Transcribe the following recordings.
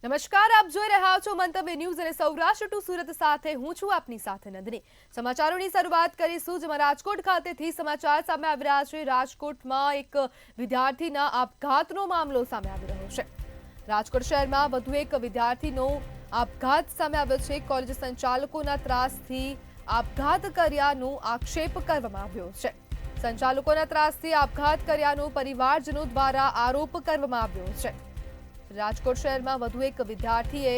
નમસ્કાર, આપ જોઈ રહ્યા છો મંતવ્ય ન્યૂઝ અને સૌરાષ્ટ્ર ટુ સુરત સાથે હું છું આપની સાથે નંદની। સમાચારોની શરૂઆત કરીશું। જેમાં રાજકોટ ખાતેથી સમાચાર સામે આવી રહ્યા છે। રાજકોટમાં એક વિદ્યાર્થીના આપઘાતનો મામલો સામે આવી રહ્યો છે। રાજકોટ શહેરમાં વધુ એક વિદ્યાર્થીનો આપઘાત સામે આવ્યો છે। કોલેજ સંચાલકોના ત્રાસથી આપઘાત કર્યાનો આક્ષેપ કરવામાં આવ્યો છે। સંચાલકોના ત્રાસથી આપઘાત કર્યાનો પરિવારજનો દ્વારા આરોપ કરવામાં આવ્યો છે। રાજકોટ શહેરમાં વધુ એક વિદ્યાર્થીએ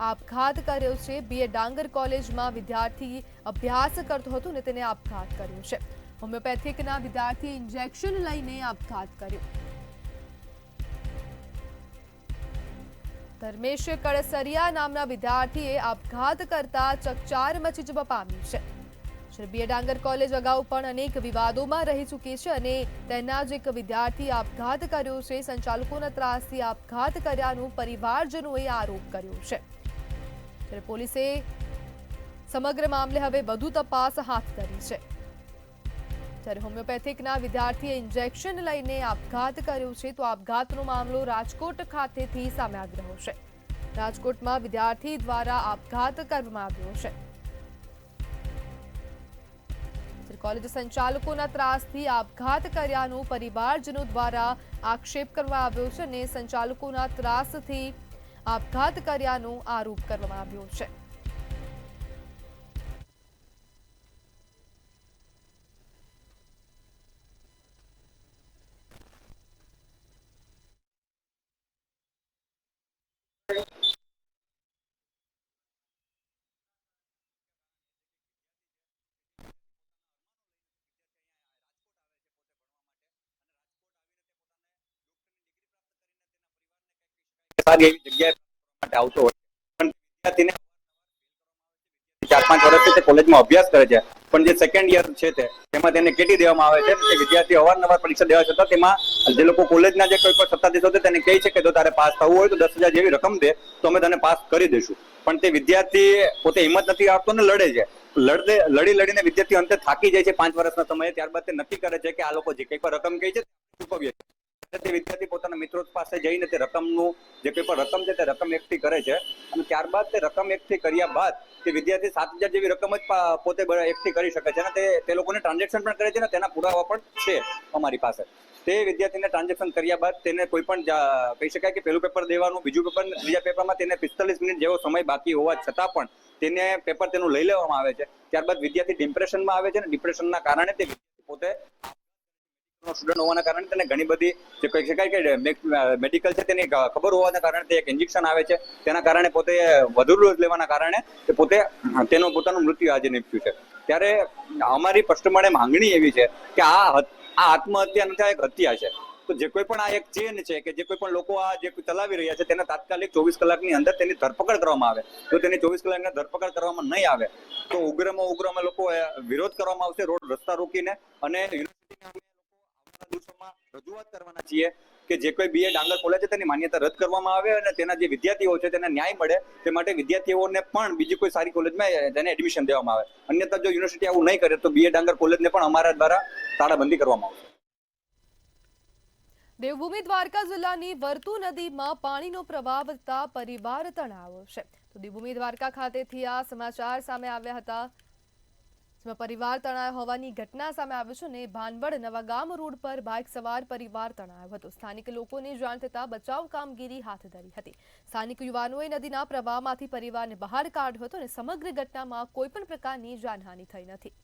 આપઘાત કર્યો છે। બીએ ડાંગર કોલેજમાં વિદ્યાર્થી અભ્યાસ કરતો હતો અને તેને આપઘાત કર્યો છે। હોમિયોપેથિકના વિદ્યાર્થીએ ઇન્જેક્શન લઈને આપઘાત કર્યો। ધર્મેશ કળસરિયા નામના વિદ્યાર્થીએ આપઘાત કરતા ચકચાર મચી જવા પામી છે। બીએ ડાંગર કોલેજ અગાઉ પણ અનેક વિવાદોમાં રહી ચૂકી છે અને તેના જ એક વિદ્યાર્થીએ આપઘાત કર્યો છે। સંચાલકોના ત્રાસથી આપઘાત કર્યાનો પરિવારજનોએ આરોપ કર્યો છે। ત્યારે પોલીસે સમગ્ર મામલે હવે વધુ તપાસ હાથ ધરી છે। ત્યારે હોમિયોપેથિકના વિદ્યાર્થીએ ઇન્જેક્શન લઈને આપઘાત કર્યો છે તો આપઘાતનો મામલો રાજકોટ ખાતેથી સામે આવી રહ્યો છે। રાજકોટમાં વિદ્યાર્થી દ્વારા આપઘાત કરવામાં આવ્યો છે। કોલેજ સંચાલકોના ત્રાસથી આપઘાત કર્યાનો પરિવારજનો દ્વારા આક્ષેપ કરવામાં આવ્યો છે અને સંચાલકોના ત્રાસથી આપઘાત કર્યાનો આરોપ કરવામાં આવ્યો છે। સારી એવી જગ્યાએ માટે આવતો હોય પણ વિદ્યાર્થીને 4-5 વર્ષથી તે કોલેજમાં અભ્યાસ કરે છે પણ જે સેકન્ડ યર છે તેમાં તેને કેટી દેવામાં આવે છે કે વિદ્યાર્થી અવારનવાર પરીક્ષા દેવા છતાં તેમાં જે લોકો કોલેજના જે કોઈ પણ સત્તાધીશો છે તેને કહે છે કે જો તારે પાસ થવું હોય તો 10,000 જેવી રકમ દે તો અમે તને પાસ કરી દઈશું પણ તે વિદ્યાર્થી પોતે હિંમત નથી આપતો ને લડે છે। લડીને વિદ્યાર્થી અંતે થાકી જાય છે 5 વર્ષના સમયે। ત્યારબાદ તે નક્કી કરે છે કે આ લોકો જે કંઈ પણ રકમ કહે છે ચૂકવીએ। તે વિદ્યાર્થી પોતાના મિત્રો પાસે જઈને તે રકમનું જે કોઈ પણ રકમ છે તે રકમ એકઠી કરે છે અને ત્યારબાદ તે રકમ એકઠી કર્યા બાદ તે વિદ્યાર્થી 7,000 જેવી રકમ જ પોતે એકઠી કરી શકે છે અને તે લોકોને ટ્રાન્ઝેક્શન પણ કરે છે ને તેના પુરાવા પણ છે અમારી પાસે। તે વિદ્યાર્થીને ટ્રાન્ઝેક્શન કર્યા બાદ તેને કોઈ પણ કહી શકાય કે પહેલું પેપર દેવાનું, બીજું પેપર, ત્રીજા પેપરમાં તેને 45 મિનિટ જેવો સમય બાકી હોવા છતાં પણ તેને પેપર તેનું લઈ લેવામાં આવે છે। ત્યારબાદ વિદ્યાર્થી ડિપ્રેશનમાં આવે છે અને ડિપ્રેશનના કારણે તે પોતે સ્ટુડન્ટ હોવાના કારણે તેને ઘણી બધી જે કહી શકાય કે મેડિકલ છે તેની ખબર હોવાના કારણે તે એક ઇન્જેક્શન આવે છે તેના કારણે પોતે વધુ ડોઝ લેવાના કારણે તે પોતે પોતાનું મૃત્યુ આજે નીપજ્યું છે। ત્યારે અમારી સ્પષ્ટપણે માંગણી એવી છે કે આ આત્મહત્યા નથી, એક હત્યા છે। તો જે કોઈ પણ આ એક ચેન છે કે જે કોઈ પણ લોકો આ જે ચલાવી રહ્યા છે તેને તાત્કાલિક 24 કલાકની અંદર તેની ધરપકડ કરવામાં આવે। જો તેની 24 કલાકની ધરપકડ કરવામાં નહીં આવે તો ઉગ્રમાં ઉગ્રમાં લોકો વિરોધ કરવામાં આવશે, રોડ રસ્તા રોકીને અને દિવસોમાં રજૂઆત કરવાના છીએ કે જે કોઈ બીએ ડાંગર કોલેજ છે તેની માન્યતા રદ કરવામાં આવે અને તેના જે વિદ્યાર્થીઓ છે તેને ન્યાય મળે તે માટે વિદ્યાર્થીઓને પણ બીજી કોઈ સારી કોલેજમાં તેને એડમિશન દેવામાં આવે। અન્યથા જો યુનિવર્સિટી આવું નહીં કરે તો બીએ ડાંગર કોલેજને પણ અમારા દ્વારા તાળાબંધી કરવામાં આવશે। દેવભૂમિ દ્વારકા જિલ્લાની વર્તુ નદીમાં પાણીનો પ્રવાહ વધતા પરિવાર તણાવ છે। તો દેવભૂમિ દ્વારકા ખાતેથી આ સમાચાર સામે આવ્યા હતા, જેમાં પરિવાર તણાવ હોવાની ઘટના સામે આવી છે અને ભાનવડ નવાગામ રોડ પર બાઇક સવાર પરિવાર તણાવ હતો। સ્થાનિક લોકોને જાણ થતાં બચાવ કામગીરી હાથ ધરી હતી। સ્થાનિક યુવાનોએ નદીના પ્રવાહમાંથી પરિવારને બહાર કાઢ્યો હતો અને સમગ્ર ઘટનામાં કોઈ પણ પ્રકારની જાનહાનિ થઈ નથી।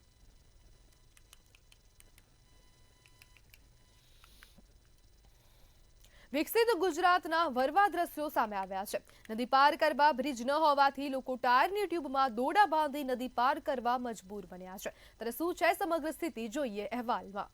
વિકસિત ગુજરાતના વરવા દ્રશ્યો સામે આવ્યા છે। નદી પાર કરવા બ્રિજ ન હોવાથી લોકો ટાયરની ટ્યુબમાં દોરડા બાંધી નદી પાર કરવા મજબૂર બન્યા છે। ત્યારે શું છે સમગ્ર સ્થિતિ, જોઈએ અહેવાલમાં।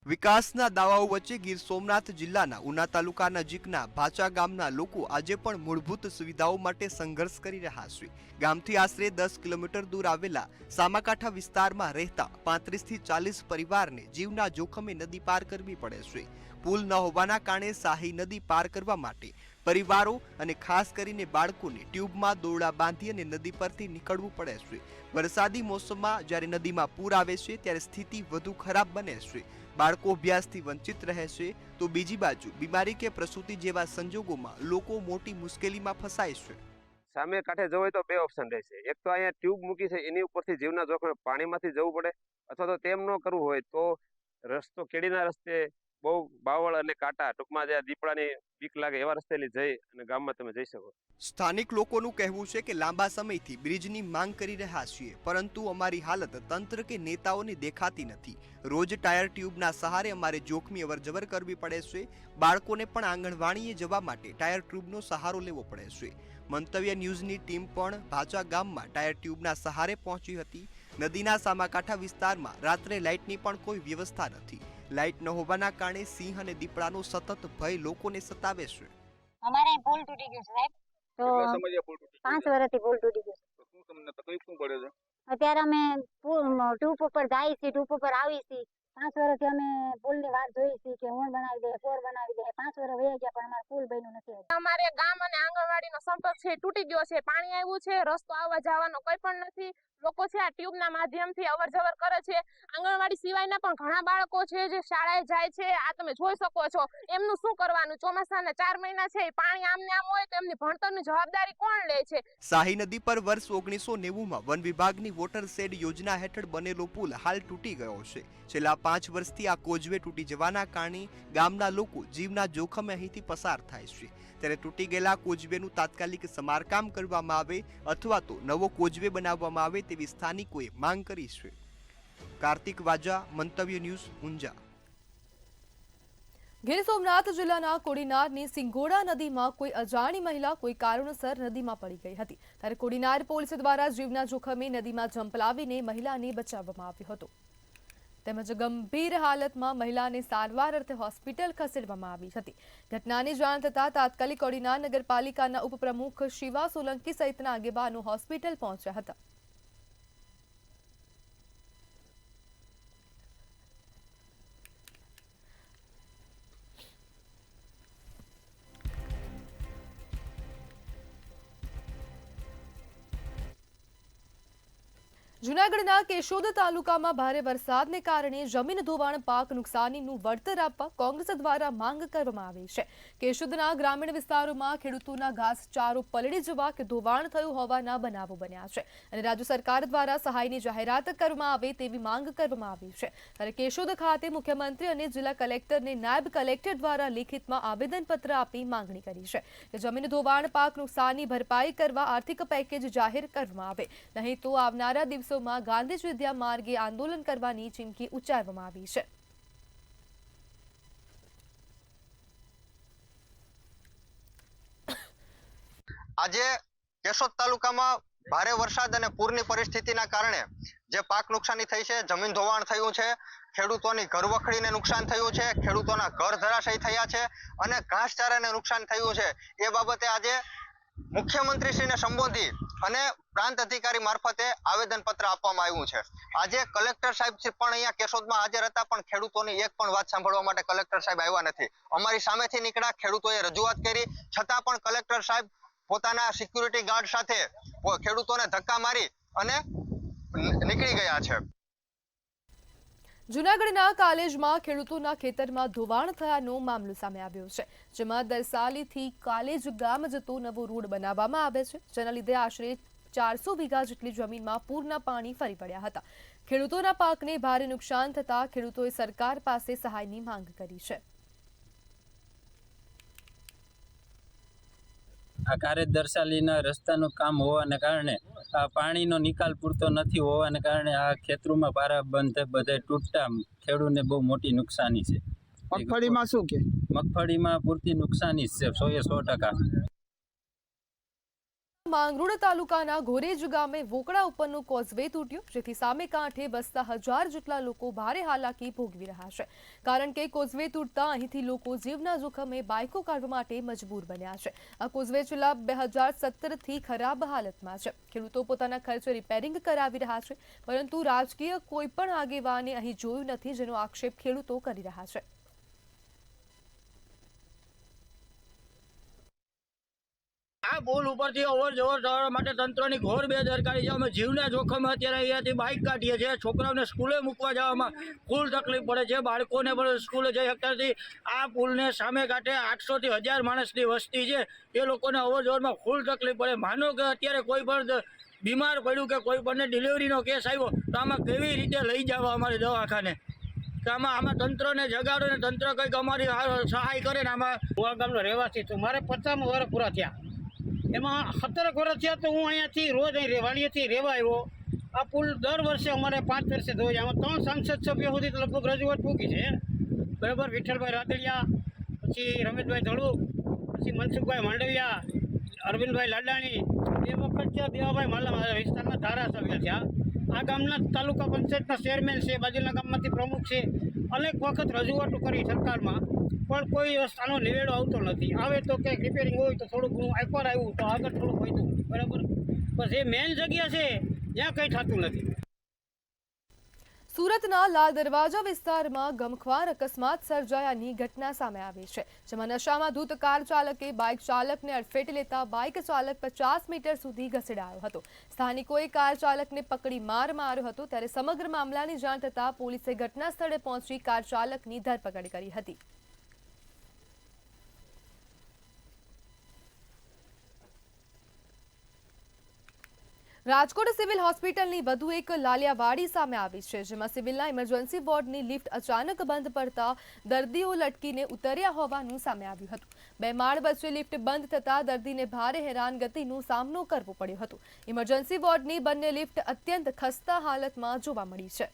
વિકાસના દાવાઓ વચ્ચે ગીર સોમનાથ જિલ્લાના ઉના તાલુકા નજીકના ભાચા ગામના લોકો આજે પણ મૂળભૂત સુવિધાઓ માટે સંઘર્ષ કરી રહ્યા છે। ગામથી આશરે 10 કિલોમીટર દૂર આવેલા સામાકાંઠા વિસ્તારમાં રહેતા 35 થી 40 પરિવારને જીવના જોખમે નદી પાર કરવી પડે છે। પુલ ન હોવાના કારણે શાહી નદી પાર કરવા માટે પરિવારો અને ખાસ કરીને બાળકોને ટ્યુબમાં દોરડા બાંધી અને નદી પરથી નીકળવું પડે છે। વરસાદી મોસમમાં જ્યારે નદીમાં પૂર આવે છે ત્યારે સ્થિતિ વધુ ખરાબ બને છે। બાળકો અભ્યાસથી વંચિત રહે છે, તો બીજી બાજુ બીમારી કે પ્રસૂતિ જેવા સંજોગોમાં લોકો મોટી મુશ્કેલીમાં ફસાય છે. સામે કાંઠે જવું હોય તો બે ઓપ્શન રહેશે. એક તો અહીંયા ટ્યુબ મૂકી છે એની ઉપરથી જીવના જોખમે પાણીમાંથી જવું પડે, અથવા તો તેમ ન કરવું હોય તો રસ્તો કેડીના રસ્તે બહુ બાવળ અને કાંટા, ટૂંકમાં જે દીપડાની બીક લાગે એવા રસ્તેથી જઈ અને ગામમાં તમે જઈ શકો. સ્થાનિક લોકોનું કહેવું છે કે લાંબા સમયથી બ્રિજની માંગ કરી રહ્યા છીએ, પરંતુ અમારી હાલત તંત્ર કે નેતાઓને દેખાતી નથી. રોજ ટાયર ટ્યુબના સહારે અમારે જોખમી અવરજવર કરવી પડે છે. બાળકોને પણ આંગણવાડીએ જવા માટે ટાયર ટ્યુબનો સહારો લેવો પડે છે. મંતવ્ય ન્યૂઝની ટીમ પણ ભાચા ગામમાં ટાયર ટ્યુબના સહારે પહોંચી હતી. નદીના સામાકાંઠા વિસ્તારમાં રાત્રે લાઇટની પણ કોઈ વ્યવસ્થા નથી. લાઇટ ન હોવાના કારણે સિંહ અને દીપડાનો સતત ભય લોકોને સતાવે છે. અમારે પુલ તૂટી ગયો છે સાહેબ, તો 5 વર્ષથી પુલ તૂટી ગયો છે. શું તમને તકલીફ શું પડે છે? અત્યારે અમે ટૂપ ઉપર જાય છે, ટૂપ ઉપર આવી છે. 5 વર્ષથી અમે પુલની વાત જોઈ છે કે હું બનાવી દે, ફોર બનાવી દે. 5 વર્ષ વહી ગયા પણ અમારે પુલ બન્યું નથી. અમારે ગામ અને આંગણવાડીનો સંપર્ક છે તૂટી ગયો છે. પાણી આવ્યું છે, રસ્તો આવવા જવાનો કોઈ પણ નથી. લોકો છે આ ટ્યુબના માધ્યમથી અવર જવર કરે છે. આંગણવાડી સિવાયના પણ ઘણા બાળકો છે જે શાળાએ જાય છે. આ તમે જોઈ શકો છો. એમનું શું કરવાનું? ચોમાસાના 4 મહિના છે, પાણી આમને આમ હોય તો એમની ભણતરની જવાબદારી કોણ લે છે? શાહી નદી પર વર્ષ 1990માં વન વિભાગની વોટર શેડ યોજના હેઠળ બનેલો પુલ હાલ તૂટી ગયો છે. છેલ્લા 5 વર્ષથી આ કોઝવે તૂટી જવાના કારણે ગામના લોકો જીવના જોખમે અહીંથી પસાર થાય છે. ત્યારે તૂટી ગયેલા કોઝવેનું તાત્કાલિક સમારકામ કરવામાં આવે અથવા તો નવો કોઝવે બનાવવામાં આવે તેવી સ્થાનિકોએ માંગ કરી છે. કાર્તિક વાજા, મંતવ્ય ન્યૂઝ, ઊંઝા. ગીર સોમનાથ જિલ્લાના કોડીનારની સિંગોડા નદીમાં કોઈ અજાણી મહિલા કોઈ કારણોસર નદીમાં પડી ગઈ હતી. ત્યારે કોડીનાર પોલીસ દ્વારા જીવના જોખમે નદીમાં ઝંપલાવીને મહિલાને બચાવવામાં આવ્યો હતો. તેમજ ગંભીર હાલતમાં મહિલાને સારવાર અર્થે હોસ્પિટલ ખસેડવામાં આવી હતી. ઘટનાની જાણ થતાં તાત્કાલિક કોડીનાર નગરપાલિકાના ઉપપ્રમુખ શિવા સોલંકી સહિતના આગેવાનો હોસ્પિટલ પહોંચ્યા હતા. જૂનાગઢના કેશોદ તાલુકામાં ભારે વરસાદને કારણે જમીન ધોવાણ પાક નુકસાનીનું વળતર આપવા કોંગ્રેસ દ્વારા માંગ કરવામાં આવી છે. કેશોદના ગ્રામીણ વિસ્તારોમાં ખેડૂતોના ઘાસચારો પલળી જવા કે ધોવાણ થયું હોવાના બનાવો બન્યા છે અને રાજ્ય સરકાર દ્વારા સહાયની જાહેરાત કરવામાં આવે તેવી માંગ કરવામાં આવી છે. ત્યારે કેશોદ ખાતે મુખ્યમંત્રી અને જિલ્લા કલેક્ટરને નાયબ કલેક્ટર દ્વારા લેખિતમાં આવેદનપત્ર આપી માંગણી કરી છે કે જમીન ધોવાણ પાક નુકસાનની ભરપાઈ કરવા આર્થિક પેકેજ જાહેર કરવામાં આવે, નહીં તો આવનારા દિવસોમાં ગાંધીજ વિદ્યા માર્ગે આંદોલન કરવાની ચીમકી ઉચ્ચારવામાં આવી છે. આજે કેશોદ તાલુકામાં ભારે વરસાદ અને પૂરની પરિસ્થિતિના કારણે જે પાક નુકસાની થઈ છે, જમીન ધોવાણ થયું છે, ખેડૂતોની ઘરવખરીને નુકસાન થયું છે, ખેડૂતોના ઘર ધરાશયી થયા છે અને ઘાસચારાને નુકસાન થયું છે. એ બાબતે આજે મુખ્યમંત્રીશ્રીને સંબોધી અને પ્રાંત અધિકારી મારફતે આવેદનપત્ર આપવામાં આવ્યું છે. આજે કલેક્ટર સાહેબ પણ અહીંયા કેશોદમાં હાજર હતા, પણ ખેડૂતોની એક પણ વાત સાંભળવા માટે કલેક્ટર સાહેબ આવ્યા નથી. અમારી સામેથી નીકળ્યા, ખેડૂતોએ રજૂઆત કરી, છતાં પણ કલેક્ટર સાહેબ પોતાના સિક્યુરિટી ગાર્ડ સાથે ખેડૂતોને ધક્કા મારી અને નીકળી ગયા છે. જૂનાગઢના કાલેજમાં ખેડૂતોના ખેતરમાં ધોવાણ થયાનો મામલો સામે આવ્યો છે, જેમાં દરસાલીથી કાલેજ ગામ જતો નવો રોડ બનાવવામાં આવે છે, જેના લીધે આશરે 400 વીઘા જેટલી જમીનમાં પૂરના પાણી ફરી પડ્યા હતા. ખેડૂતોના પાકને ભારે નુકસાન થતા ખેડૂતોએ સરકાર પાસે સહાયની માંગ કરી છે. આ કારેજ દરસાલીના રસ્તાનું કામ હોવાને કારણે આ પાણીનો નિકાલ પૂરતો નથી હોવાને કારણે આ ખેતરોમાં પારા બંધ બધે તૂટતા ખેડૂતને બહુ મોટી નુકસાની છે. મગફળીમાં શું કે મગફળીમાં પૂરતી નુકસાની છે 100%. માંગરોળ તાલુકાના ઘોરેજ ગામે વોકડા ઉપરનું કોઝવે તૂટ્યું, જેથી સામે કાંઠે વસતા 1000 જેટલા લોકો ભારે હાલાકી ભોગવી રહ્યા છે. કારણ કે કોઝવે તૂટતા અહીંથી લોકો જીવના જોખમે બાઇકો કાઢવા માટે મજબૂર બન્યા છે. આ કોઝવે છેલ્લા 2017થી ખરાબ હાલતમાં છે. ખેડૂતો પોતાના ખર્ચે રિપેરિંગ કરાવી રહ્યા છે, પરંતુ રાજકીય કોઈ પણ આગેવાને અહીં જોયું નથી, જેનો આક્ષેપ ખેડૂતો કરી રહ્યા છે. આ આ પુલ ઉપરથી અવર જવર થવા માટે તંત્રની ઘોર બેદરકારી છે. અમે જીવના જોખમે અત્યારે અહીંયાથી બાઇક કાઢીએ છીએ. છોકરાઓને સ્કૂલે મૂકવા જવામાં ફૂલ તકલીફ પડે છે. બાળકોને પણ સ્કૂલે જઈ શકતા નથી. આ પુલને સામે કાંઠે 800 થી 1000 માણસની વસ્તી છે. એ લોકોને અવર જવરમાં ફૂલ તકલીફ પડે. માનો કે અત્યારે કોઈ પણ બીમાર પડ્યું કે કોઈ પણને ડિલિવરીનો કેસ આવ્યો તો આમાં કેવી રીતે લઈ જવા અમારે દવાખાને? કે આમાં તંત્રને જગાડો ને તંત્ર કંઈક અમારી સહાય કરે ને. આમાં ગોવા ગામનો રહેવાસી છું. મારે 50 વર્ષ પૂરા થયા. એમાં 17 વર્ષ થયા તો હું અહીંયાથી રોજ અહીં વાડીએથી રહેવા આવ્યો. આ પુલ દર વર્ષે અમારે 5 વર્ષે ધોઈ. આમાં 3 સાંસદ સભ્યો સુધી લગભગ રજૂઆત મૂકી છે. બરાબર, વિઠ્ઠલભાઈ રાદડિયા, પછી રમેશભાઈ ધળુ, પછી મનસુખભાઈ માંડવિયા, અરવિંદભાઈ લાડાણી, એ વખત છે દેવાભાઈ માલા વિસ્તારના ધારાસભ્ય થયા. આ ગામના તાલુકા પંચાયતના ચેરમેન છે, બાજુના ગામમાંથી પ્રમુખ છે. અનેક વખત રજૂઆતો કરી સરકારમાં, પણ કોઈ આનો નિવેડો આવતો નથી. આવે તો કંઈક રિપેરિંગ હોય તો થોડુંક ઘણું એકવાર આવ્યું તો આગળ થોડુંક હોય બરાબર, બસ એ મેઇન જગ્યા છે જ્યાં કંઈ થતું નથી. સુરતના લાલ દરવાજા વિસ્તારમાં ગમખ્વાર અકસ્માત સર્જાયાની ઘટના સામે આવી છે, જેમાં નશામાં ધૂત કાર ચાલકે બાઇક ચાલકને અડફેટે લેતા બાઇક ચાલક 50 મીટર સુધી ઘસેડાયો હતો. સ્થાનિકોએ કાર ચાલકને પકડી માર માર્યો હતો. ત્યારે સમગ્ર મામલાની જાણ થતાં પોલીસે ઘટના સ્થળે પહોંચી કાર ચાલકની ધરપકડ કરી હતી. રાજકોટ સિવિલ હોસ્પિટલની વધુ એક લાલિયાવાડી સામે આવી છે, જેમાં સિવિલના ઇમરજન્સી વોર્ડની લિફ્ટ અચાનક બંધ પડતા દર્દીઓ લટકીને ઉતર્યા હોવાનું સામે આવ્યું હતું. 2 માળ વચ્ચે લિફ્ટ બંધ થતા દર્દીને ભારે હેરાનગતિનો સામનો કરવો પડ્યો હતો. ઇમરજન્સી વોર્ડની બંને લિફ્ટ અત્યંત ખસ્તા હાલતમાં જોવા મળી છે.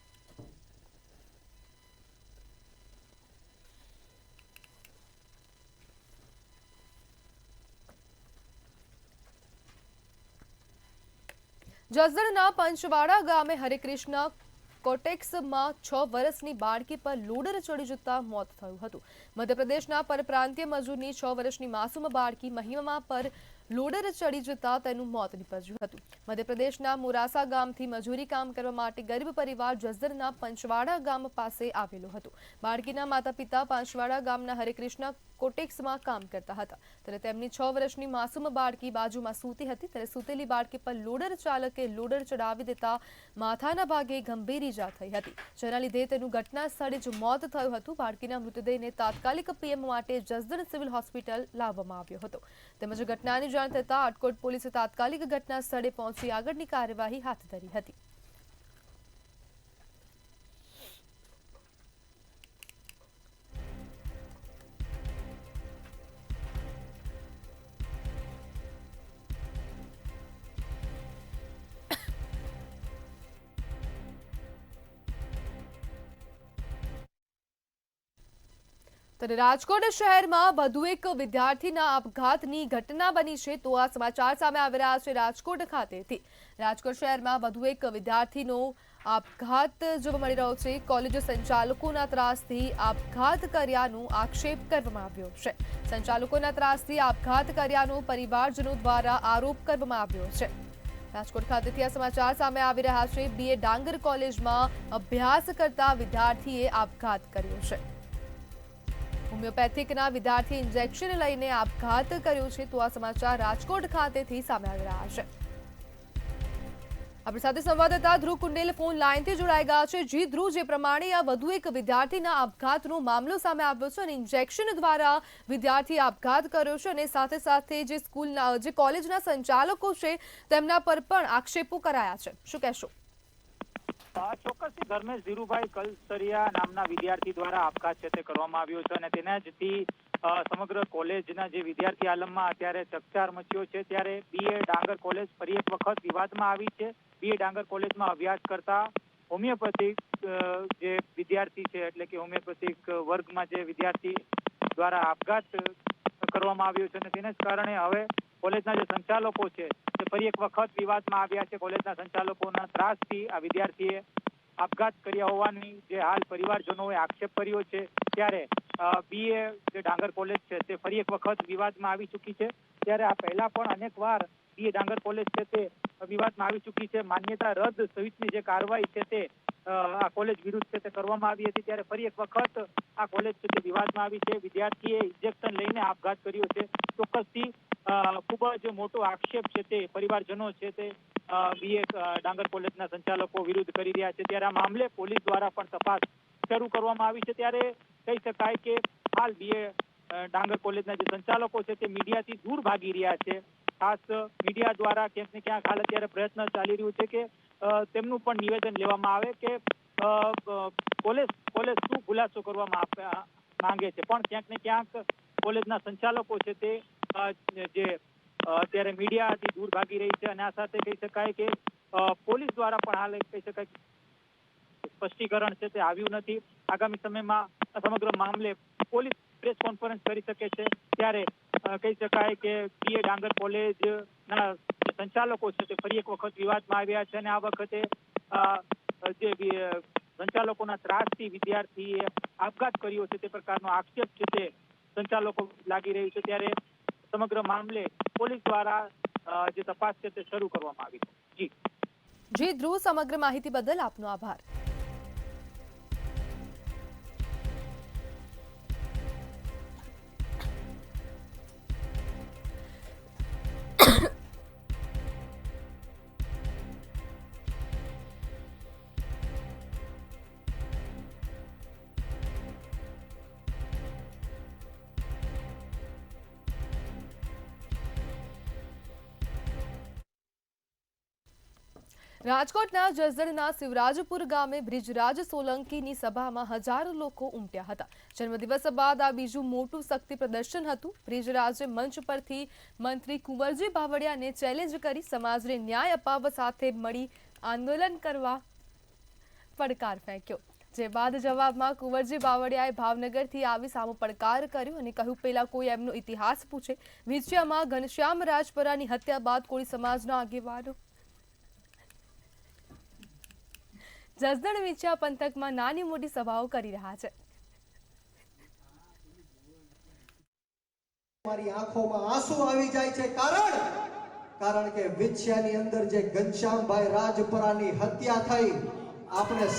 જસદણના પંચવાડા ગામે હરેકૃષ્ણ કોટેક્સમાં 6 વર્ષની બાળકી પર લોડર ચડી જતા મોત થયું હતું. મધ્યપ્રદેશના પરપ્રાંતીય મજૂરની 6 વર્ષની માસૂમ બાળકી મહિમા પર લોડર ચડી જતા તેનું મોત નીપજ્યું હતું. મધ્યપ્રદેશના મોરાસા ગામથી મજૂરી કામ કરવા માટે ગરીબ પરિવાર જસદણના પંચવાડા ગામ પાસે આવેલો હતો. બાળકીના માતા પિતા પંચવાડા ગામના હરેકૃષ્ણ કોટેક્સમાં કામ કરતા હતા. ત્યારે તેમની 6 વર્ષની માસૂમ બાળકી બાજુમાં સૂતી હતી. ત્યારે સૂતેલી બાળકી પર લોડર ચાલકે લોડર ચડાવી દેતા માથાના ભાગે ગંભીર ઈજા થઈ હતી, જેના લીધે તેનું ઘટના સ્થળે જ મોત થયું હતું. બાળકીના મૃતદેહને તાત્કાલિક પીએમ માટે જસદણ સિવિલ હોસ્પિટલ લાવવામાં આવ્યો હતો. તેમજ ઘટનાની જાણ થતાં આટકોટ પોલીસે તાત્કાલિક ઘટના સ્થળે પહોંચી આગળની કાર્યવાહી હાથ ધરી હતી. ત્યારે રાજકોટ શહેરમાં વધુ એક વિદ્યાર્થીના આપઘાતની ઘટના બની છે. તો આ સમાચાર સામે આવી રહ્યા છે રાજકોટ ખાતેથી. રાજકોટ શહેરમાં વધુ એક વિદ્યાર્થીનો આપઘાત જોવા મળી રહ્યો છે. કોલેજ સંચાલકોના ત્રાસથી આપઘાત કર્યાનો આક્ષેપ કરવામાં આવ્યો છે. સંચાલકોના ત્રાસથી આપઘાત કર્યાનો પરિવારજનો દ્વારા આરોપ કરવામાં આવ્યો છે. રાજકોટ ખાતેથી આ સમાચાર સામે આવી રહ્યા છે. BA ડાંગર કોલેજમાં અભ્યાસ કરતા વિદ્યાર્થીએ આપઘાત કર્યો છે. હોમિયોપેથિકના વિદ્યાર્થીએ ઇન્જેક્શન લઈને આપઘાત કર્યો છે. તો આ સમાચાર રાજકોટ ખાતેથી સામે આવી રહ્યા છે. આપણી સાથે સંવાદદાતા ધ્રુવ કુંડેલ ફોન લાઈનથી જોડાઈ ગયા છે. જી ધ્રુવ, જે પ્રમાણે આ વધુ એક વિદ્યાર્થીના આપઘાતનો મામલો સામે આવ્યો છે અને ઇન્જેક્શન દ્વારા વિદ્યાર્થીએ આપઘાત કર્યો છે અને સાથે સાથે જે સ્કૂલના જે કોલેજના સંચાલકો છે તેમના પર પણ આક્ષેપો કરાયા છે, શું કહેશો? ચોક્કસથી ધર્મેશ ધીરુભાઈ કલસરિયા નામના વિદ્યાર્થી દ્વારા આપઘાત છે તે કરવામાં આવ્યો છે અને તેના જથી સમગ્ર કોલેજના જે વિદ્યાર્થી આલમમાં અત્યારે ચકચાર મચ્યો છે. ત્યારે BA ડાંગર કોલેજ ફરી એક વખત વિવાદમાં આવી છે. BA ડાંગર કોલેજમાં અભ્યાસ કરતા હોમિયોપેથિક જે વિદ્યાર્થી છે, એટલે કે હોમિયોપેથિક વર્ગમાં જે વિદ્યાર્થી દ્વારા આપઘાત કરવામાં આવ્યો છે અને તેને જ કારણે હવે કોલેજના જે સંચાલકો છે તે ફરી એક વખત વિવાદમાં આવ્યા છે. કોલેજના સંચાલકોના ત્રાસથી આ વિદ્યાર્થીએ આપઘાત કર્યા હોવાની જે હાલ પરિવારજનોએ આક્ષેપ કર્યો છે. ત્યારે BA જે ડાંગર કોલેજ છે તે ફરી એક વખત વિવાદમાં આવી ચૂકી છે. ત્યારે આ પહેલા પણ અનેક વાર BA ડાંગર કોલેજ છે તે વિવાદમાં આવી ચૂકી છે. માન્યતા રદ સહિતની જે કાર્યવાહી છે તે આ કોલેજ વિરુદ્ધ છે તે કરવામાં આવી હતી. ત્યારે ફરી એક વખત આ કોલેજ છે તે વિવાદમાં આવી છે. વિદ્યાર્થીએ ઇન્જેક્શન લઈને આપઘાત કર્યો છે. ચોક્કસથી ખૂબ જ મોટો આક્ષેપ છે તે પરિવારજનો છે તે બીએ ડાંગર કોલેજના સંચાલકો વિરુદ્ધ કરી રહ્યા છે, ત્યારે આ મામલે પોલીસ દ્વારા પણ તપાસ શરૂ કરવામાં આવી છે। ત્યારે કહી શકાય કે હાલ બીએ ડાંગર કોલેજના જે સંચાલકો છે તે મીડિયાથી દૂર ભાગી રહ્યા છે। ખાસ મીડિયા દ્વારા ક્યાંક ને ક્યાંક હાલ અત્યારે પ્રયત્ન ચાલી રહ્યું છે કે તેમનું પણ નિવેદન લેવામાં આવે કે કોલેજ શું ખુલાસો કરવામાં માંગે છે, પણ ક્યાંક ને ક્યાંક કોલેજના સંચાલકો છે તે જે અત્યારે મીડિયાથી દૂર ભાગી રહી છે, અને આ સાથે કહી શકાય કે પોલીસ દ્વારા પણ હાલ કહી શકાય સ્પષ્ટીકરણ છે તે આવ્યું નથી। આગામી સમયમાં સમગ્ર મામલે પોલીસ પ્રેસ કોન્ફરન્સ કરી શકે છે, ત્યારે કહી શકાય કે બીએ ડાંગર કોલેજના સંચાલકો છે તે ફરી એક વખત વિવાદમાં આવ્યા છે, અને આ વખતે જે સંચાલકોના ત્રાસથી વિદ્યાર્થીએ આપઘાત કર્યો છે તે પ્રકારનો આક્ષેપ છે તે સંચાલકો લાગી રહ્યું છે। ત્યારે સમગ્ર મામલે પોલીસ દ્વારા જે તપાસ છે તે શરૂ કરવામાં આવી છે। જી ધ્રુવ, સમગ્ર માહિતી બદલ આપનો આભાર। રાજકોટના જસદણના શિવરાજપુર ગામે બ્રિજરાજ સોલંકીની સભામાં હજારો લોકો ઉમટ્યા હતા। જન્મદિવસ બાદ આ બીજું મોટું શક્તિ પ્રદર્શન હતું। બ્રિજરાજે મંચ પરથી મંત્રી કુંવરજી બાવળિયાને ચેલેન્જ કરી સમાજને ન્યાય અપાવવા સાથે મળી આંદોલન કરવા પડકાર ફેંક્યો, જે બાદ જવાબમાં કુંવરજી બાવળિયાએ ભાવનગરથી આવી સામો પડકાર કર્યો અને કહ્યું, પહેલા કોઈ એમનો ઇતિહાસ પૂછે। વિછિયામાં ઘનશ્યામ રાજપરાની હત્યા બાદ કોળી સમાજના આગેવાનો જસદણ વિછિયા પંથકમાં નાની મોટી સભાઓ કરી રહ્યા છે। મારી આંખોમાં આંસુ આવી જાય છે, કારણ કે વિછિયાની અંદર જે ઘનશ્યામભાઈ રાજપરાની હત્યા થઈ, આપણે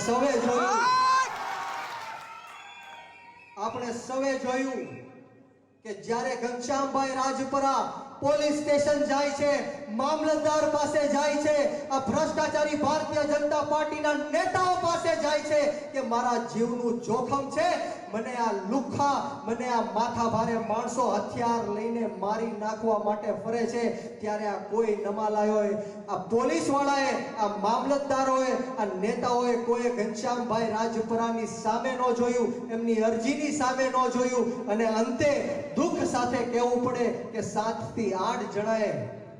સૌએ જોયું કે જ્યારે ઘનશ્યામભાઈ રાજપરા પોલીસ સ્ટેશન જાય છે, મામલતદાર પાસે જાય છે, આ ભ્રષ્ટાચારી ભારતીય જનતા પાર્ટીના નેતાઓ પાસે જાય છે કે મારા જીવનું જોખમ છે, મને આ લુખ્ખા, મને આ માથાભારે માણસો હથિયાર લઈને મારી નાખવા માટે ફરે છે, ત્યારે આ કોઈ નમાલાયોએ, આ પોલીસ વાળાએ, આ મામલતદારોએ, આ નેતાઓએ કોઈ ઘનશ્યામભાઈ રાજપરાની સામે ન જોયું, એમની અરજીની સામે ન જોયું, અને અંતે દુઃખ સાથે કહેવું પડે કે 7 થી 8 જણાએ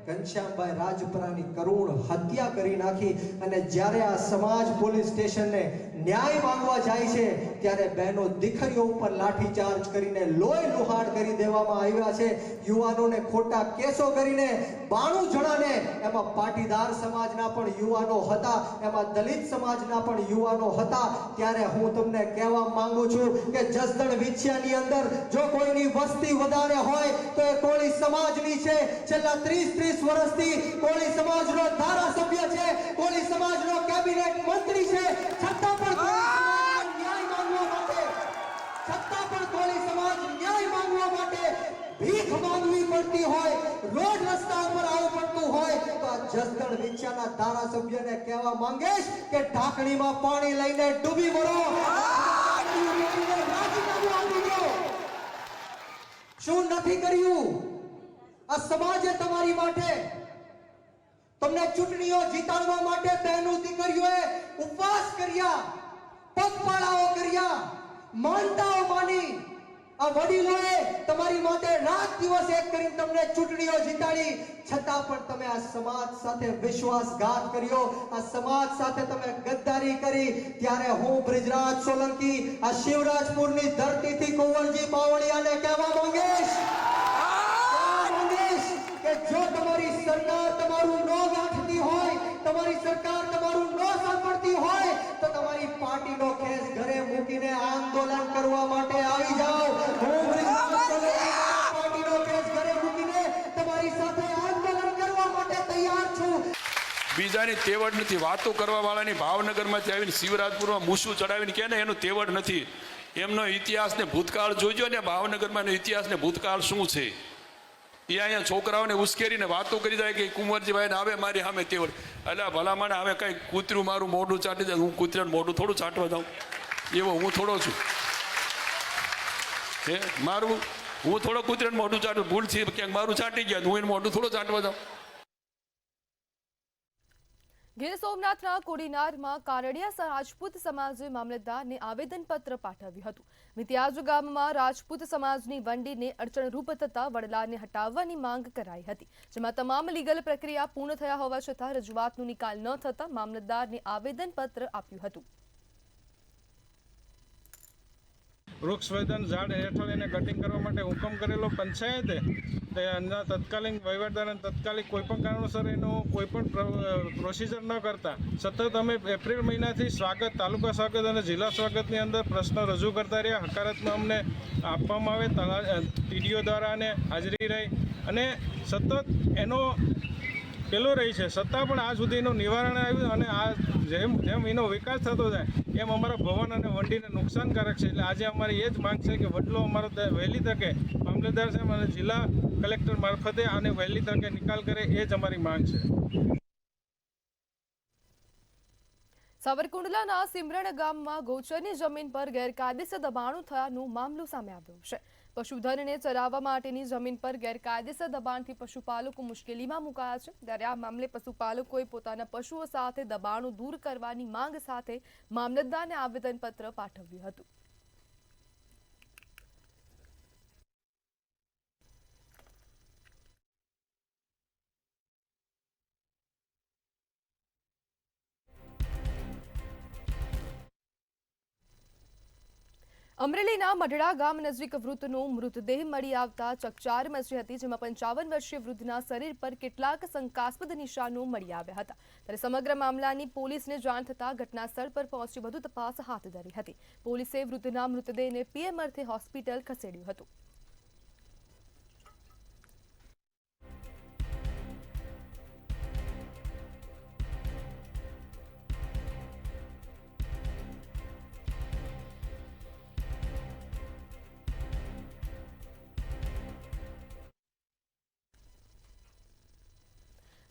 ઘનશ્યામભાઈ રાજપરાની કરુણ હત્યા કરી નાખી। અને જ્યારે આ સમાજ પોલીસ સ્ટેશનને ન્યાય માંગવા જાય છે, ત્યારે બહેનો દીકરીઓ ઉપર લાઠીચાર્જ કરીને લોહી લુહાણ કરી દેવામાં આવ્યા છે। યુવાનોને ખોટા કેસો કરીને 92 જણાને, એમાં પાટીદાર સમાજના પણ યુવાનો હતા, એમાં દલિત સમાજના પણ યુવાનો હતા। ત્યારે હું તમને કહેવા માંગુ છું કે જસદણ વિછિયાની અંદર જો કોઈની વસ્તી વધારે હોય તો એ કોળી સમાજની છે। છેલ્લા 30 વર્ષથી કોળી સમાજનો ધારાસભ્ય છે, કોળી સમાજનો કેબિનેટ મંત્રી છે, છતાં પણ કોળી સમાજ ન્યાય માંગવા માટે ભીખ માંગવી પડતી હોય, રોડ રસ્તા ઉપર આવવું પડતું હોય, તો આ જસદણ વિછિયાના ધારાસભ્યને કહેવા માંગીશ કે ઢાંકણીમાં પાણી લઈને ડૂબી મરો, શું નથી કર્યું આ સમાજે તમારી માટે? તમને ચૂંટણીઓ જીતાડવા માટે બહેનો દીકરીઓએ ઉપવાસ કર્યા, પગપાળાઓ કર્યા, માનતાઓ માની, આ વડીલોએ તમારી માટે રાત દિવસ એક કરીને તમને ચૂંટણીઓ જીતાડી, છતાં પણ તમે આ સમાજ સાથે વિશ્વાસઘાત કર્યો, આ સમાજ સાથે તમે ગદ્દારી કરી। ત્યારે હું બ્રિજરાજ સોલંકી આ શિવરાજપુરની ધરતીથી કુંવરજી બાવળિયાને કહેવા માંગીશ કે જો તમારી સરકાર તમારું ન ગાંઠતી હોય, તમારી સરકાર તમારું ન સાંભળતી હોય, તો તમારી પાર્ટીનો ખેસ ઘરે મૂકીને આંદોલન કરવા માટે આવી જાઓ। હું પાર્ટીનો ખેસ ઘરે મૂકીને તમારી સાથે આંદોલન કરવા માટે તૈયાર છું। બીજાની તેવડ નથી, વાતો કરવા વાળાની ભાવનગરમાંથી આવીને શિવરાજપુરમાં મૂસું ચડાવીને કે ને એનું તેવડ નથી, એમનો ઇતિહાસ ને ભૂતકાળ જોજો ને ભાવનગરમાં ઇતિહાસ ને ભૂતકાળ શું છે। એ અહીંયા છોકરાઓને ઉશ્કેરીને વાતો કરી જાય કે કુંવરજીભાઈ ને આવે મારી સામે તેવડ, એટલે ભલામણ હવે કઈ કૂતરું મારું મોઢું ચાટી જાય, હું કૂતરાનું મોઢું થોડું ચાટવા જાઉં, એવો હું થોડો છું હે મારું, હું થોડો કૂતરાનું મોઢું ચાટું, ભૂલથી ક્યાંક મારું ચાટી ગયા હું એનું મોઢું થોડો ચાટવા જાઉં. ગીર સોમનાથના કોડીનારમાં કારડિયા રાજપૂત સમાજે મામલતદારને આવેદનપત્ર પાઠવ્યું હતું. મિતિયાજ ગામમાં રાજપૂત સમાજની વંડીને અડચણરૂપ થતા વડલાને હટાવવાની માંગ કરાઈ હતી, જેમાં તમામ લીગલ પ્રક્રિયા પૂર્ણ થયા હોવા છતાં રજૂઆતનો નિકાલ ન થતા મામલતદારને આવેદનપત્ર આપ્યું હતું. વૃક્ષ વેદન ઝાડ હેઠળ એને કટિંગ કરવા માટે હુકમ કરેલો પંચાયતે તેના તત્કાલીન વહીવટદાર અને તત્કાલિક કોઈપણ કારણોસર એનું કોઈપણ પ્રોસિજર ન કરતા સતત અમે એપ્રિલ મહિનાથી સ્વાગત, તાલુકા સ્વાગત અને જિલ્લા સ્વાગતની અંદર પ્રશ્નો રજૂ કરતા રહ્યા. હકારાત્મક અમને આપવામાં આવે, ટીડીઓ દ્વારા અને હાજરી રહી અને સતત એનો પેલો રહી છે, છતાં પણ આ સુધી એનું નિવારણ આવ્યું અને આ જેમ જેમ એનો વિકાસ થતો જાય એમ અમારા ભવન અને વંડીને નુકસાનકારક છે. એટલે આજે અમારી એ જ માંગ છે કે વડલો અમારો વહેલી તકે મામલતદાર સાહેબ અને જિલ્લા કલેક્ટર મારફતે આને વહેલી તકે નિકાલ કરે, એ જ અમારી માંગ છે. સાવરકુંડલાના સિમરણ ગામમાં ગૌચરની જમીન પર ગેરકાયદેસર દબાણો થયાનો મામલો સામે આવ્યો છે. પશુધનને ચરાવવા માટેની જમીન પર ગેરકાયદેસર દબાણથી પશુપાલકો મુશ્કેલીમાં મુકાયા છે. ત્યારે આ મામલે પશુપાલકોએ પોતાના પશુઓ સાથે દબાણો દૂર કરવાની માંગ સાથે મામલતદારને આવેદનપત્ર પાઠવ્યું હતું. અમરેલીના મઢડા ગામ નજીક વૃદ્ધનો મૃતદેહ મળી આવતા ચકચાર મચી હતી, જેમાં 55 વર્ષીય વૃદ્ધના શરીર પર કેટલાક શંકાસ્પદ નિશાનો મળી આવ્યા હતા. ત્યારે સમગ્ર મામલાની પોલીસને જાણ થતાં ઘટનાસ્થળ પર પહોંચી વધુ તપાસ હાથ ધરી હતી. પોલીસે વૃદ્ધના મૃતદેહને પીએમ અર્થે હોસ્પિટલ ખસેડ્યો હતો.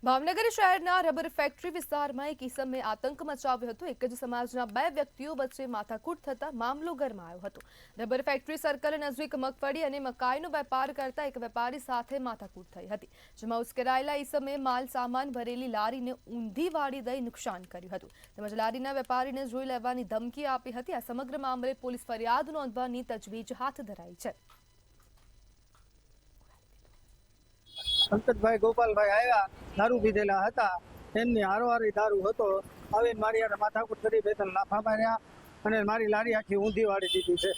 ભાવનગર શહેરના રબર ફેક્ટરી વિસ્તારમાં એક ઈસમે આતંક મચાવ્યો હતો. એક જ સમાજના 2 વ્યક્તિઓ વચ્ચે માથાકૂટ થતા મામલો ગરમાયો હતો. રબર ફેક્ટરી સર્કલ નજીક મગફળી અને મકાઈનો વેપાર કરતા એક વેપારી સાથે માથાકૂટ થઈ હતી, જેમાં ઉશ્કેરાયેલા ઈસમે માલ સામાન ભરેલી લારીને ઊંધી વાળી દઈ નુકસાન કર્યું હતું, તેમજ લારીના વેપારીને જોઈ લેવાની ધમકી આપી હતી. આ સમગ્ર મામલે પોલીસ ફરિયાદ નોંધવાની તજવીજ હાથ ધરાઈ છે. પંકજભાઈ ગોપાલભાઈ આવ્યા, દારૂ પીધેલા હતા, એમની હારોહારી દારૂ હતો, આવીને મારી યાર માથાકૂટ કરી 2-3 લાફા માર્યા અને મારી લારી આખી ઊંધી વાળી દીધી છે.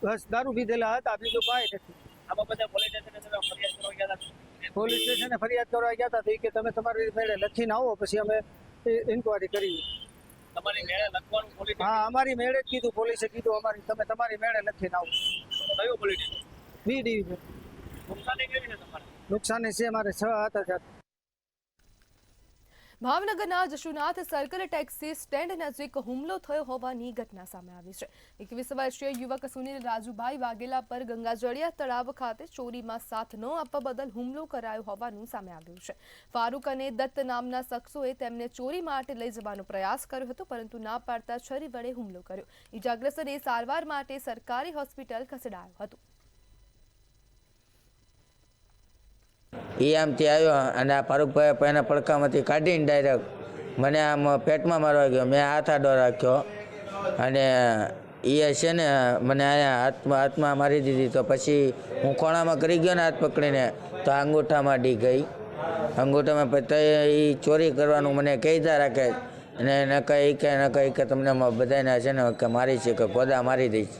બસ દારૂ પીધેલા હતા, બીજું કાંઈ નથી. પોલીસ સ્ટેશને ફરિયાદ કરવા ગયા હતા તો કે તમે તમારી મેળે લખીને આવો, પછી અમે ઇન્કવાયરી કરી. હા, અમારી મેળે જ કીધું, પોલીસે કીધું તમે તમારી મેળે લખીને આવો. B division. નુકસાની છે મારે 6,000. ભાવનગરના જશુનાથ સર્કલ ટેક્સી સ્ટેન્ડ નજીક હુમલો થયો હોવાની ઘટના સામે આવી છે. 21 વર્ષીય યુવક સુનિલ રાજુભાઈ વાઘેલા પર ગંગાજળિયા તળાવ ખાતે ચોરીમાં સાથ ન આપવા બદલ હુમલો કરાયો હોવાનું સામે આવ્યું છે. ફારૂક અને દત્ત નામના શખ્સોએ તેમને ચોરી માટે લઈ જવાનો પ્રયાસ કર્યો હતો, પરંતુ ના પાડતા છરી વડે હુમલો કર્યો. ઇજાગ્રસ્તને સારવાર માટે સરકારી હોસ્પિટલ ખસેડાયો હતો. એ આમથી આવ્યો અને આ ફારૂકભાઈ એના પડખામાંથી કાઢીને ડાયરેક્ટ મને આમ પેટમાં મારવા ગયો. મેં હાથ આડો રાખ્યો અને એ છે ને મને અહીંયા હાથમાં મારી દીધી. તો પછી હું ખોણામાં કરી ગયો ને હાથ પકડીને, તો અંગૂઠામાં ડી ગઈ. અંગૂઠામાં પછી એ ચોરી કરવાનું મને કહેતા રાખે અને ન કહી કે તમને બધાને છે ને કે મારી છે કે ગોદા મારી દઈશ.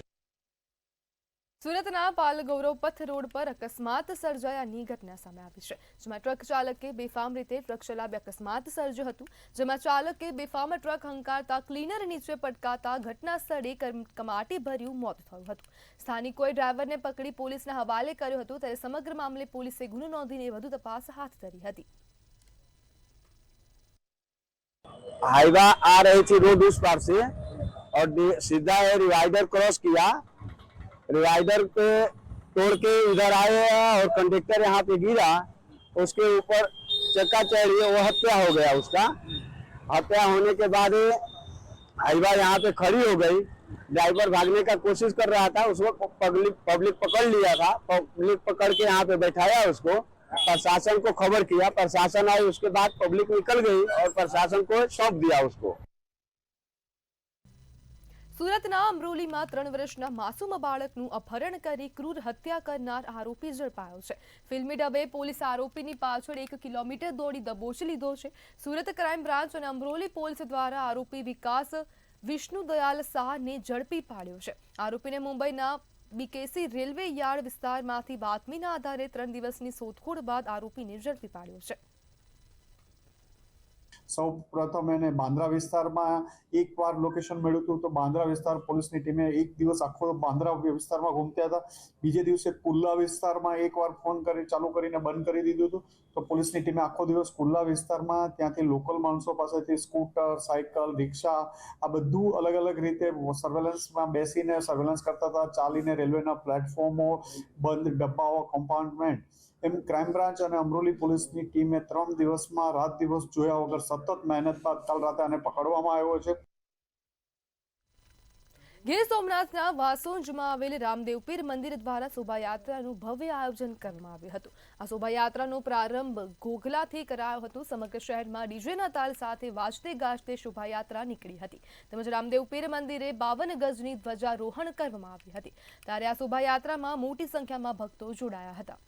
સુરતના પાલગૌરવ પથ રોડ પર અકસ્માત સર્જાયાની ઘટના સામે આવી છે, જેમાં ટ્રક ચાલકે બેફામ રીતે ટ્રક ચલાવી અકસ્માત સર્જ્યો હતું, જેમાં ચાલકે બેફામ ટ્રક હંકારતા ક્લીનર નીચે પટકાતા ઘટના સ્થળે કમાટી ભર્યું મોત થયું હતું. સ્થાનિકોએ ડ્રાઈવરને પકડી પોલીસના હવાલે કર્યો હતો. ત્યારે સમગ્ર મામલે પોલીસે ગુનો નોંધીને વધુ તપાસ હાથ ધરી હતી. हाईवा आ रही थी रोड उस पार से और सीधा डिवाइडर क्रॉस किया. डिवाइडर पे तोड़ के इधर आए और कंडक्टर यहाँ पे गिरा, उसके ऊपर चक्का चढ़ी, वो हत्या हो गया उसका। हत्या होने के बाद हाइवा यहाँ पे खड़ी हो गई। ड्राइवर भागने का कोशिश कर रहा था, उसको पब्लिक पकड़ लिया था। पब्लिक पकड़ के यहाँ पे बैठाया उसको, प्रशासन को खबर किया, प्रशासन आई, उसके बाद पब्लिक निकल गई और प्रशासन को सौंप दिया उसको। સુરતના અમરોલીમાં 3 વર્ષના માસૂમ બાળકનું અપહરણ કરી ક્રૂર હત્યા કરનાર આરોપી ઝડપાયો છે। ફિલ્મી ડબે પોલીસ આરોપીની પાછળ 1 કિલોમીટર દોડી દબોચી લીધો છે। સુરત ક્રાઇમ બ્રાન્ચ અને અમરોલી પોલીસ દ્વારા આરોપી વિકાસ વિષ્ણુદયાલ શાહને ઝડપી પાડ્યો છે। આરોપીને મુંબઈના બીકેસી રેલવે યાર્ડ વિસ્તારમાંથી બાતમીના આધારે 3 દિવસની શોધખોળ બાદ આરોપીને ઝડપી પાડ્યો છે। સૌ પ્રથમ એને બાંદ્રા વિસ્તારમાં એકવાર લોકેશન મળ્યું હતું, તો બાંદ્રા વિસ્તાર પોલીસની ટીમે એક દિવસ આખો બાંદ્રા વિસ્તારમાં ઘૂમત્યા હતા। બીજે દિવસે કુલ્લા વિસ્તારમાં એકવાર ફોન કરી ચાલુ કરીને બંધ કરી દીધું હતું। તો પોલીસની ટીમે આખો દિવસ કુલ્લા વિસ્તારમાં ત્યાંથી લોકલ માણસો પાસેથી સ્કૂટર, સાયકલ, રિક્ષા આ બધું અલગ અલગ રીતે સર્વેલન્સમાં બેસીને સર્વેલન્સ કરતા હતા। ચાલીને રેલવેના પ્લેટફોર્મો, બંધ ડબ્બાઓ, કમ્પાર્ટમેન્ટ, એમ ક્રાઇમ બ્રાન્ચ અને અમરોલી પોલીસની ટીમે 3 દિવસમાં રાત દિવસ જોયા વગર સતત મહેનત બાદ કાલ રાતે આને પકડવામાં આવ્યો છે। ગીર સોમનાથના વાસોંજમાં આવેલ રામદેવ પીર મંદિર દ્વારા શોભાયાત્રાનું ભવ્ય આયોજન કરવામાં આવ્યું હતું। આ શોભાયાત્રાનો પ્રારંભ ઘોઘલાથી કરાયો હતો। સમગ્ર શહેરમાં ડીજેના તાલ સાથે વાજતે ગાજતે શોભાયાત્રા નીકળી હતી। તેમજ રામદેવ પીર મંદિરે 52 ગજની ધ્વજારોહણ કરવામાં આવી હતી। ત્યારે આ શોભાયાત્રામાં મોટી સંખ્યામાં ભક્તો જોડાયા હતા।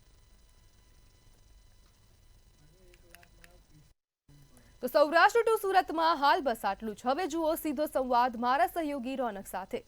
તો સૌરાષ્ટ્ર ટુ સુરતમાં હાલ બસ આટલું જ। હવે જુઓ સીધો સંવાદ મારા સહયોગી રોનક સાથે।